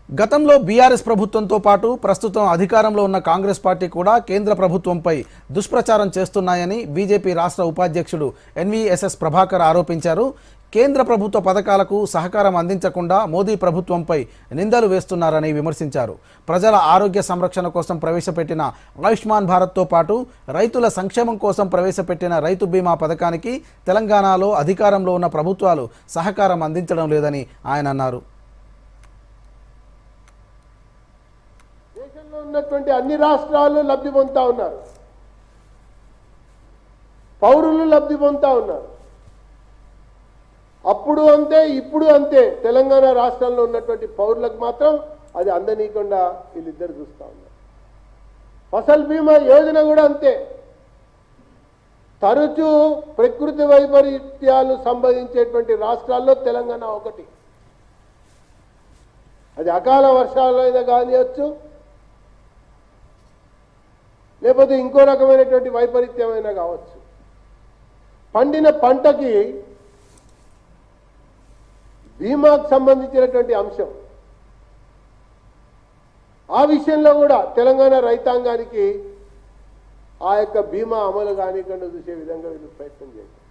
గతంలో బీఆర్ఎస్ ప్రభుత్వంతో పాటు ప్రస్తుతం అధికారంలో ఉన్న కాంగ్రెస్ పార్టీ కూడా కేంద్ర ప్రభుత్వంపై దుష్ప్రచారం చేస్తున్నాయని బీజేపీ రాష్ట్ర ఉపాధ్యక్షుడు ఎన్వీఎస్ఎస్ ప్రభాకర్ ఆరోపించారు. కేంద్ర ప్రభుత్వ పథకాలకు సహకారం అందించకుండా మోదీ ప్రభుత్వంపై నిందలు వేస్తున్నారని విమర్శించారు. ప్రజల ఆరోగ్య సంరక్షణ కోసం ప్రవేశపెట్టిన ఆయుష్మాన్ భారత్తో పాటు రైతుల సంక్షేమం కోసం ప్రవేశపెట్టిన రైతు బీమా పథకానికి తెలంగాణలో అధికారంలో ఉన్న ప్రభుత్వాలు సహకారం అందించడం లేదని ఆయన అన్నారు. దేశంలో ఉన్నటువంటి అన్ని రాష్ట్రాలు లబ్ధి పొందుతా ఉన్నారు, పౌరులు లబ్ధి పొందుతా ఉన్నారు. అప్పుడు అంతే, ఇప్పుడు అంతే. తెలంగాణ రాష్ట్రంలో ఉన్నటువంటి పౌరులకు మాత్రం అది అందనీయకుండా వీళ్ళిద్దరు చూస్తూ ఉన్నారు. ఫసల్ బీమా యోజన కూడా అంతే. తరచూ ప్రకృతి వైపరీత్యాలు సంభవించేటువంటి రాష్ట్రాల్లో తెలంగాణ ఒకటి. అది అకాల వర్షాలైనా కానివచ్చు, లేకపోతే ఇంకో రకమైనటువంటి వైపరీత్యమైనా కావచ్చు. పండిన పంటకి బీమాకు సంబంధించినటువంటి అంశం, ఆ విషయంలో కూడా తెలంగాణ రైతాంగానికి ఆ యొక్క బీమా అమలు కానికుండా చూసే విధంగా వీళ్ళు ప్రయత్నం చేస్తారు.